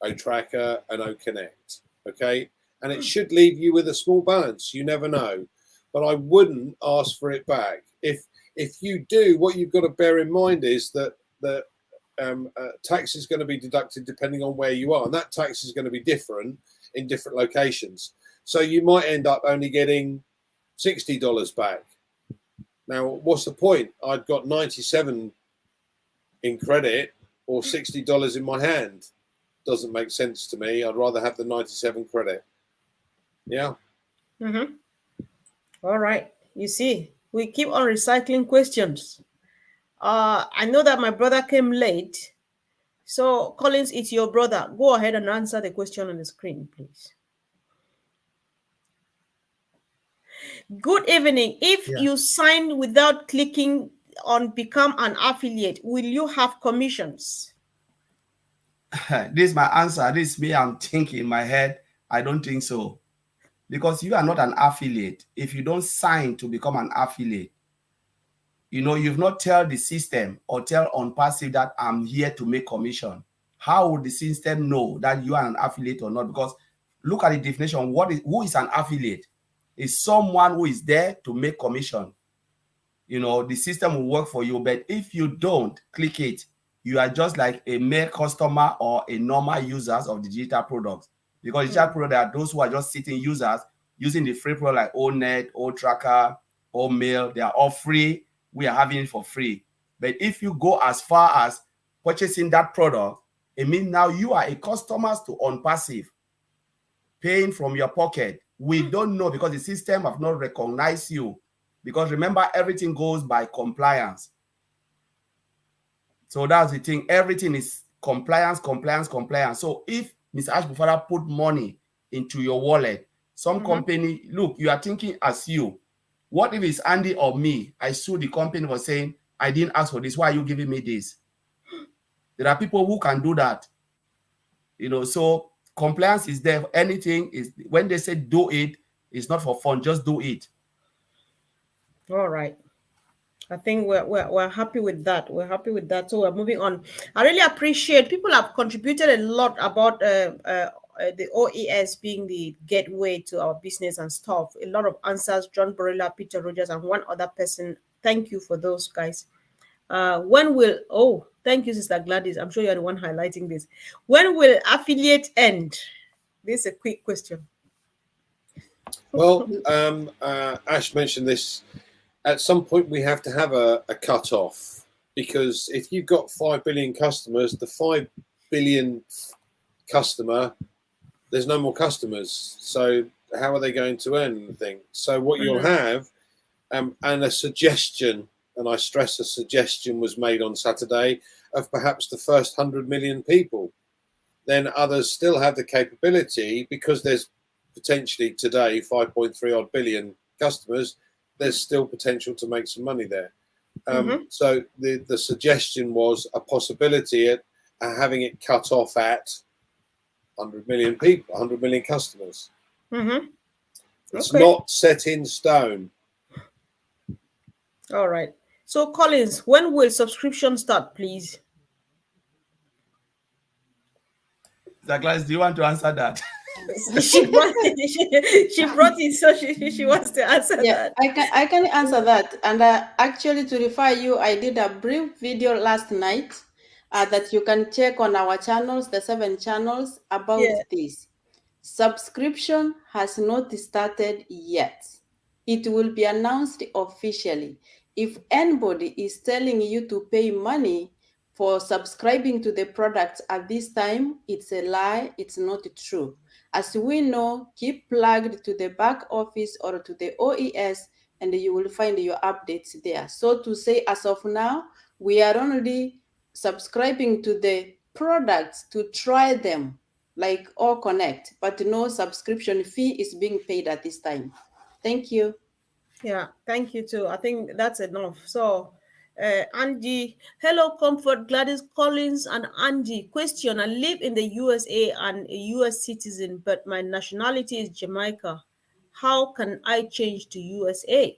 oTracker and oConnect. Okay. And it should leave you with a small balance. You never know. But I wouldn't ask for it back. If you do, what you've got to bear in mind is that tax is going to be deducted depending on where you are, and that tax is going to be different in different locations. So you might end up only getting $60 back. Now, what's the point? I've got 97 in credit or $60 in my hand. Doesn't make sense to me. I'd rather have the 97 credit. Yeah. All right. You see, we keep on recycling questions. I know that my brother came late, So, Collins, it's your brother. Go ahead and answer the question on the screen, please. Good evening. If you sign without clicking on become an affiliate, will you have commissions? This is my answer. This is me. I'm thinking in my head. I don't think so. Because you are not an affiliate. If you don't sign to become an affiliate, you've not tell the system or tell ONPASSIVE that I'm here to make commission. How would the system know that you are an affiliate or not? Because look at the definition. Who is an affiliate? Is someone who is there to make commission. The system will work for you. But if you don't click it, you are just like a mere customer or a normal users of the digital products. Because digital products are those who are just sitting users using the free product like ONET, oTracker, OMail. They are all free. We are having it for free. But if you go as far as purchasing that product, it means now you are a customer to ONPASSIVE, paying from your pocket. We don't know because the system have not recognized you. Because remember, everything goes by compliance. So that's the thing. Everything is compliance. So if Mr. Ashbufara put money into your wallet, some company, look, you are thinking as you. What if it's Andy or me? I sue the company for saying, I didn't ask for this. Why are you giving me this? There are people who can do that. So compliance is there. Anything is, when they say do it, it's not for fun. Just do it. All right. I think we're happy with that. We're happy with that. So we're moving on. I really appreciate people have contributed a lot about the OES being the gateway to our business and stuff. A lot of answers. John Borilla, Peter Rogers, and one other person. Thank you for those guys. Thank you, Sister Gladys. I'm sure you're the one highlighting this. When will affiliate end? This is a quick question. Well, Ash mentioned this. At some point, we have to have a cut-off, because if you've got 5 billion customers, the 5 billion customer, there's no more customers. So how are they going to earn anything? So what you'll have, and a suggestion, and I stress a suggestion was made on Saturday, of perhaps the first 100 million people. Then others still have the capability, because there's potentially today 5.3 odd billion customers, there's still potential to make some money there. So the suggestion was a possibility at having it cut off at 100 million people, 100 million customers. It's not set in stone. All right. So Collins, when will subscription start, please? Douglas, do you want to answer that? she brought it, so she wants to answer that. I can answer that. And actually, to refer you, I did a brief video last night that you can check on our channels, the 7 channels, about this. Subscription has not started yet. It will be announced officially. If anybody is telling you to pay money for subscribing to the products at this time, it's a lie. It's not true. As we know, keep plugged to the back office or to the OES, and you will find your updates there. So to say, as of now, we are only subscribing to the products to try them, like OConnect, but no subscription fee is being paid at this time. Thank you. Yeah, thank you too. I think that's enough. So Andy, hello, Comfort, Gladys, Collins, and Andy. Question: I live in the USA and a US citizen, but my nationality is Jamaica. How can I change to USA?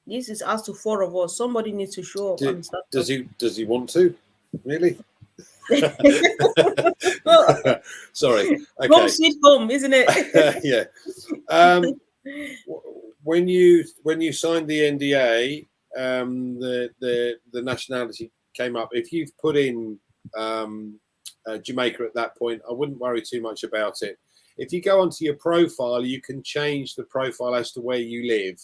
This is asked to 4 of us. Somebody needs to show up and start. Does he want to? Really? Sorry. Okay. Home sweet home, isn't it? Yeah. When you signed the NDA, the nationality came up. If you've put in Jamaica at that point, I wouldn't worry too much about it. If you go onto your profile, you can change the profile as to where you live,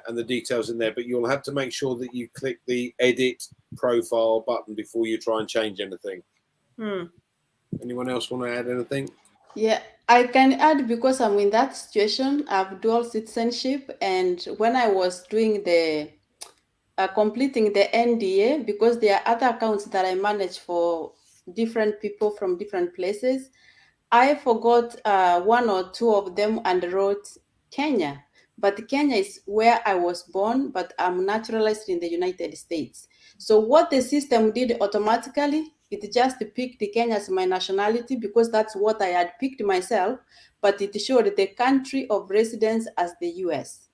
and the details in there. But you'll have to make sure that you click the edit profile button before you try and change anything. Anyone else want to add anything? Yeah, I can add, because I'm in that situation. I have dual citizenship, and when I was doing the completing the NDA, because there are other accounts that I manage for different people from different places. I forgot one or two of them and wrote Kenya. But Kenya is where I was born, but I'm naturalized in the United States. So what the system did automatically, it just picked Kenya as my nationality because that's what I had picked myself, but it showed the country of residence as the US.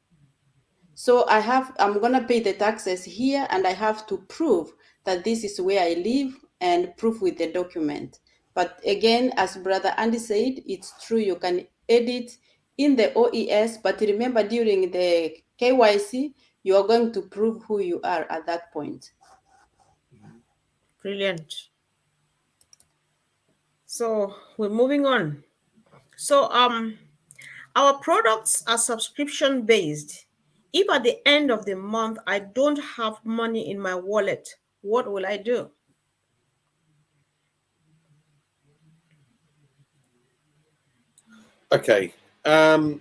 So I'm gonna pay the taxes here, and I have to prove that this is where I live and proof with the document. But again, as Brother Andy said, it's true, you can edit in the OES, but remember during the KYC, you are going to prove who you are at that point. Brilliant. So we're moving on. So our products are subscription based. If at the end of the month I don't have money in my wallet, what will I do? Okay. The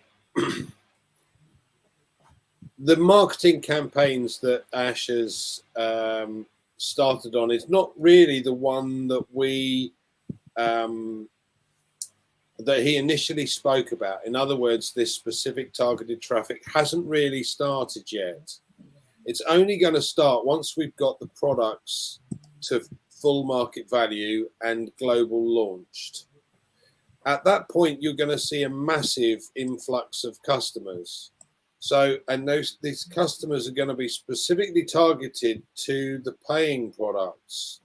marketing campaigns that Ash has started on is not really the one that that he initially spoke about. In other words, this specific targeted traffic hasn't really started yet. It's only going to start once we've got the products to full market value and global launched. At that point, you're going to see a massive influx of customers. So, and these customers are going to be specifically targeted to the paying products.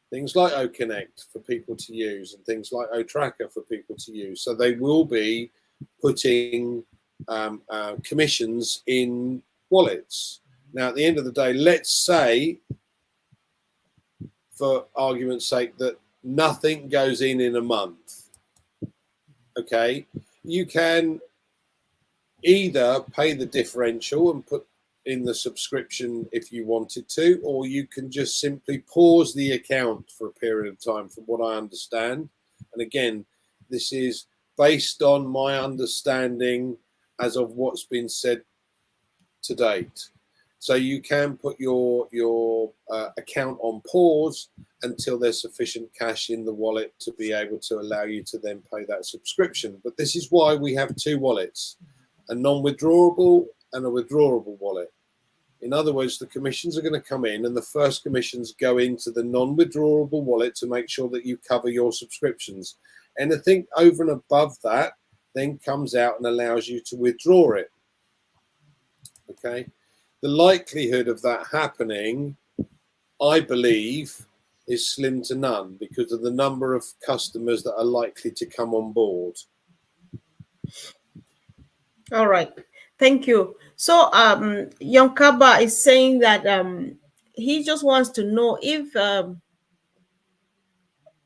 Things like oConnect for people to use and things like oTraffic for people to use. So they will be putting commissions in wallets. Now, at the end of the day, let's say, for argument's sake, that nothing goes in a month. Okay, you can either pay the differential and put in the subscription if you wanted to, or you can just simply pause the account for a period of time, from what I understand. And again, this is based on my understanding as of what's been said to date. So you can put your account on pause until there's sufficient cash in the wallet to be able to allow you to then pay that subscription. But this is why we have two wallets, a non-withdrawable and a withdrawable wallet. In other words, the commissions are going to come in, and the first commissions go into the non-withdrawable wallet to make sure that you cover your subscriptions. Anything over and above that then comes out and allows you to withdraw it. Okay. The likelihood of that happening, I believe, is slim to none because of the number of customers that are likely to come on board. All right. Thank you. So Yonkaba is saying that he just wants to know if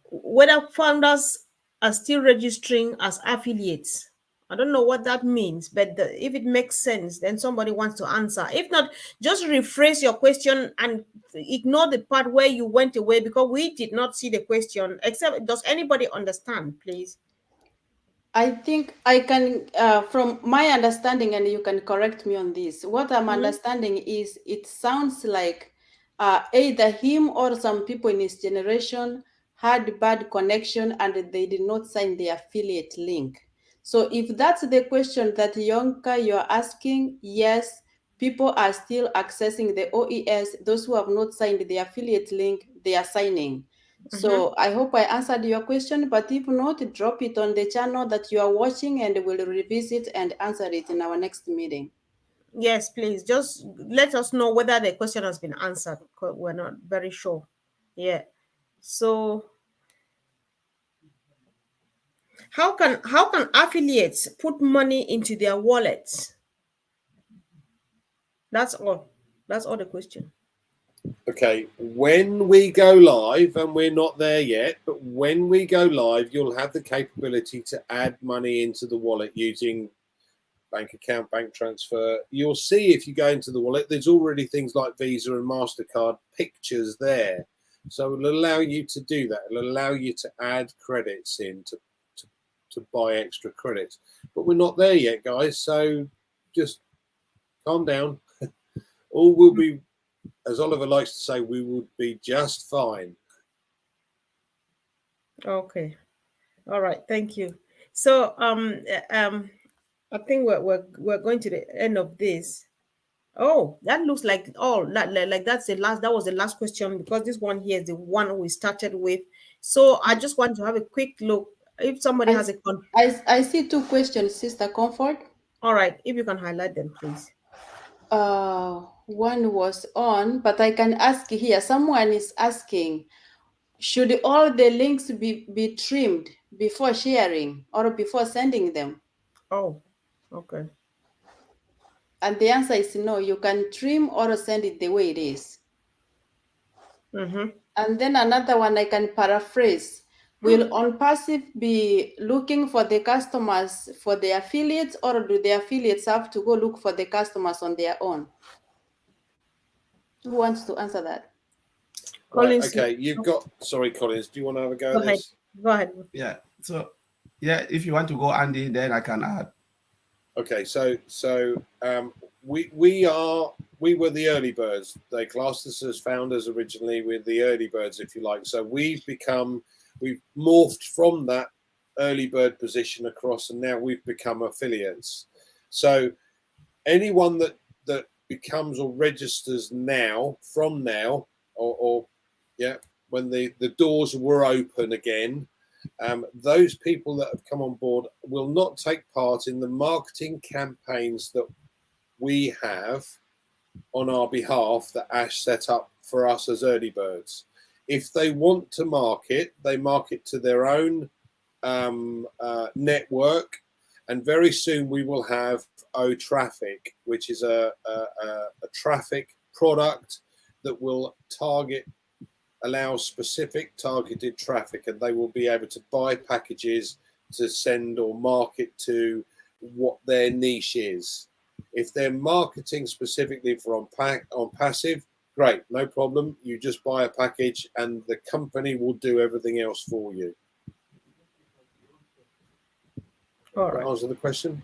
whether founders are still registering as affiliates. I don't know what that means, but if it makes sense, then somebody wants to answer. If not, just rephrase your question and ignore the part where you went away, because we did not see the question. Except, does anybody understand, please? I think I can, from my understanding, and you can correct me on this, what I'm understanding is it sounds like either him or some people in his generation had bad connection and they did not sign the affiliate link. So if that's the question that Yonka you're asking, yes, people are still accessing the OES. Those who have not signed the affiliate link, they are signing. So I hope I answered your question, but if not, drop it on the channel that you are watching and we'll revisit and answer it in our next meeting. Yes, please. Just let us know whether the question has been answered, because we're not very sure. Yeah. So how can affiliates put money into their wallets? That's all. That's all the question. Okay, when we go live, and we're not there yet, but when we go live, you'll have the capability to add money into the wallet using bank account, bank transfer. You'll see if you go into the wallet, there's already things like Visa and MasterCard pictures there. So it'll allow you to do that. It'll allow you to add credits in to buy extra credits. But we're not there yet, guys. So just calm down. All will be as Oliver likes to say, we would be just fine. Okay. All right. Thank you. So I think we're going to the end of this. Oh, that looks like like that's the last. That was the last question, because this one here is the one we started with. So I just want to have a quick look. If somebody has a I see two questions, Sister Comfort. all right, if you can highlight them, please. One was on, but I can ask here. Someone is asking, should all the links be trimmed before sharing or before sending them? Oh, okay. And the answer is no. You can trim or send it the way it is. Mm-hmm. And then another one I can paraphrase. Will ONPASSIVE be looking for the customers for the affiliates, or do the affiliates have to go look for the customers on their own? Who wants to answer that? Right, Collins, okay, you've got. Sorry, Collins. Do you want to have a go go at ahead. this? Go ahead. Yeah. So, yeah, if you want to go, Andy, then I can add. Okay, so we were the early birds. They classed us as founders originally. We're the early birds, if you like. So we've morphed from that early bird position across, and now we've become affiliates. So anyone that becomes or registers now, from now, or yeah, when the doors were open again, those people that have come on board will not take part in the marketing campaigns that we have on our behalf that Ash set up for us as early birds. If they want to market, they market to their own network, and very soon we will have oTraffic, which is a traffic product that will allow specific targeted traffic, and they will be able to buy packages to send or market to what their niche is. If they're marketing specifically for ONPASSIVE, great, no problem. You just buy a package and the company will do everything else for you. All right. Answer the question.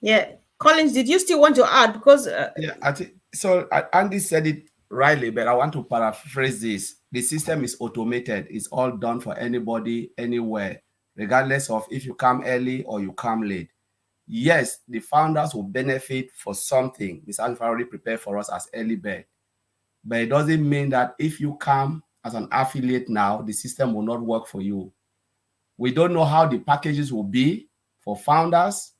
Yeah, Collins, did you still want to add? Because Yeah, I think so. Andy said it rightly, but I want to paraphrase this. The system is automated. It's all done for anybody, anywhere, regardless of if you come early or you come late. Yes, the founders will benefit for something. This Alpha already prepared for us as early bird, but it doesn't mean that if you come as an affiliate now, the system will not work for you. We don't know how the packages will be for founders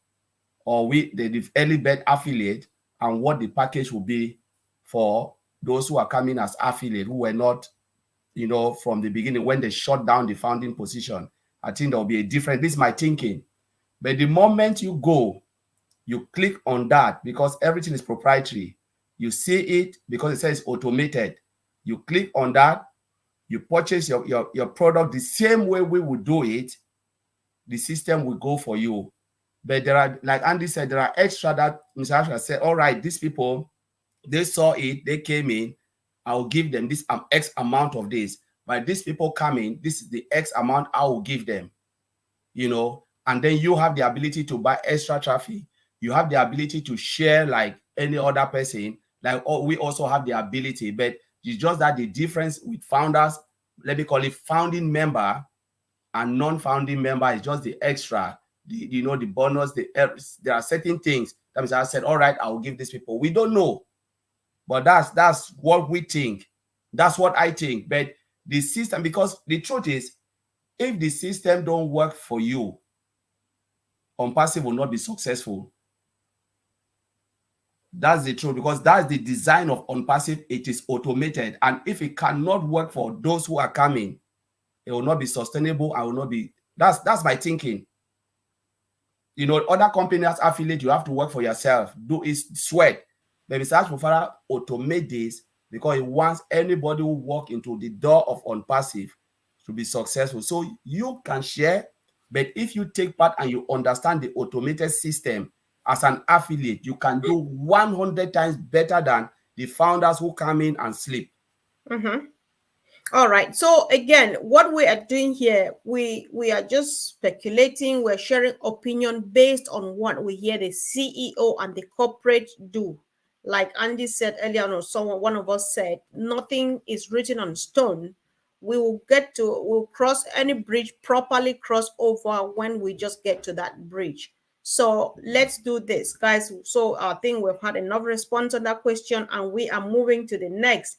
or the early bird affiliate, and what the package will be for those who are coming as affiliate, who were not, from the beginning when they shut down the founding position. I think there will be a difference. This is my thinking. But the moment you go, you click on that, because everything is proprietary. You see it because it says automated. You click on that, you purchase your product the same way we would do it. The system will go for you. But there are, like Andy said, there are extra that Mr. Asher said, all right, these people, they saw it, they came in, I'll give them this X amount of this. But these people coming, this is the X amount I will give them, and then you have the ability to buy extra traffic. You have the ability to share like any other person. Like we also have the ability, but it's just that the difference with founders, let me call it founding member and non-founding member, is just the extra, the bonus. There are certain things that means I said, all right, I will give these people. We don't know, but that's what we think. That's what I think. But the system, because the truth is, if the system don't work for you, ONPASSIVE will not be successful. That's the truth, because that's the design of ONPASSIVE. It is automated, and if it cannot work for those who are coming, it will not be sustainable. I will not be. That's my thinking. Other companies affiliate, you have to work for yourself. Do is sweat. But Mr. Ashfofara automate this because he wants anybody who walk into the door of ONPASSIVE to be successful. So you can share, but if you take part and you understand the automated system as an affiliate, you can do 100 times better than the founders who come in and sleep. Mm-hmm. All right. So again, what we are doing here, we are just speculating. We're sharing opinion based on what we hear the CEO and the corporate do. like Andy said earlier on, or one of us said, nothing is written on stone. We'll cross any bridge, properly cross over when we just get to that bridge. So let's do this, guys. So I think we've had enough response on that question, and we are moving to the next.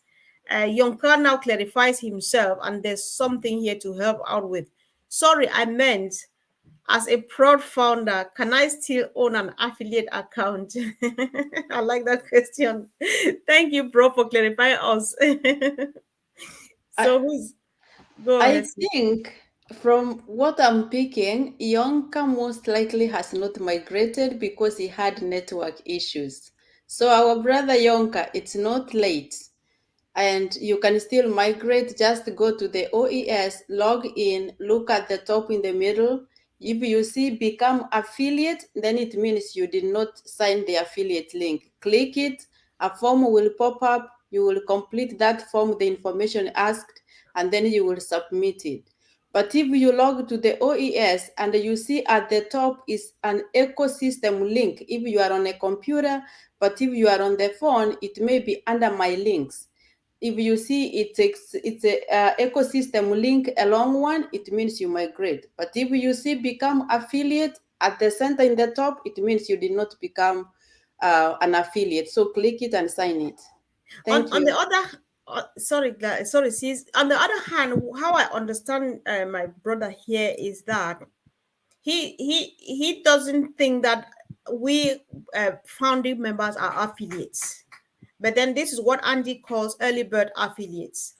Yonka now clarifies himself, and there's something here to help out with. Sorry, I meant, as a proud founder, can I still own an affiliate account? I like that question. Thank you, bro, for clarifying us. So go I ahead. think from what I'm picking, Yonka most likely has not migrated because he had network issues. So our brother Yonka, it's not late. And you can still migrate. Just go to the OES, log in, look at the top in the middle. If you see become affiliate, then it means you did not sign the affiliate link. Click it, a form will pop up, you will complete that form, the information asked, and then you will submit it. But if you log to the OES and you see at the top is an ecosystem link, if you are on a computer, but if you are on the phone, it may be under my links. If you see it's a ecosystem link, a long one, it means you migrate. But if you see become affiliate at the center in the top, it means you did not become an affiliate. So click it and sign it. Thank On you. the other, sorry, guys, sorry, sis. On the other hand, how I understand my brother here is that he doesn't think that we founding members are affiliates. But then this is what Andy calls early bird affiliates.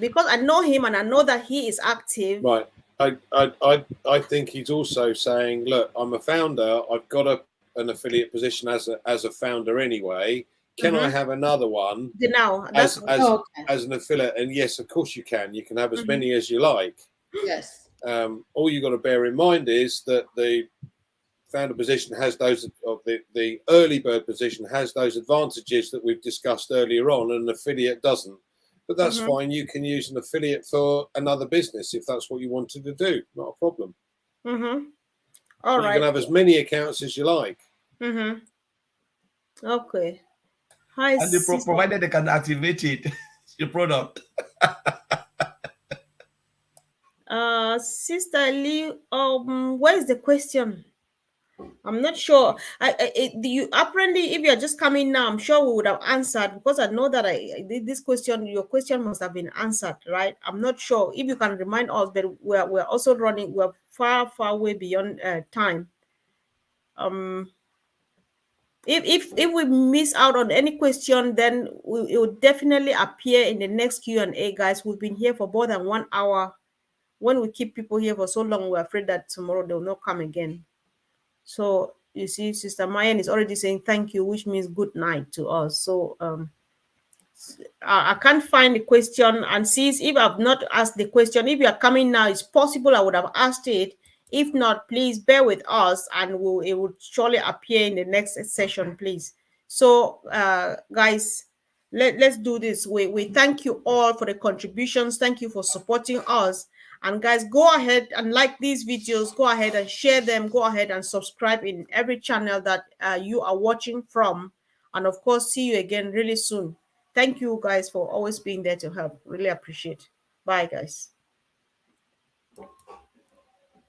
Because I know him and I know that he is active. Right. I think he's also saying, look, I'm a founder. I've got an affiliate position as a founder anyway. Can I have another one Now, as Okay. as an affiliate? And yes, of course you can. You can have as many as you like. Yes. All you've got to bear in mind is that the founder position has those, of the early bird position has those advantages that we've discussed earlier on, and an affiliate doesn't. But that's fine. You can use an affiliate for another business if that's what you wanted to do. Not a problem. All You right. can have as many accounts as you like. Okay. Hi, And provided they can activate it, your product. Sister Lee, where is the question? I'm not sure. Apparently, if you're just coming now, I'm sure we would have answered, because I know that this question, your question must have been answered, right? I'm not sure if you can remind us, but we're also running. We're far way beyond time. If we miss out on any question, then it will definitely appear in the next Q&A, guys. We've been here for more than 1 hour. When we keep people here for so long, we're afraid that tomorrow they'll not come again. So you see, Sister Mayan is already saying thank you, which means good night to us. So I can't find the question, and since if I've not asked the question, if you are coming now, it's possible I would have asked it. If not, please bear with us, and it will surely appear in the next session, please. So guys, let's do this. We thank you all for the contributions. Thank you for supporting us. And guys, go ahead and like these videos. Go ahead and share them. Go ahead and subscribe in every channel that you are watching from. And of course, see you again really soon. Thank you guys for always being there to help. Really appreciate. Bye, guys.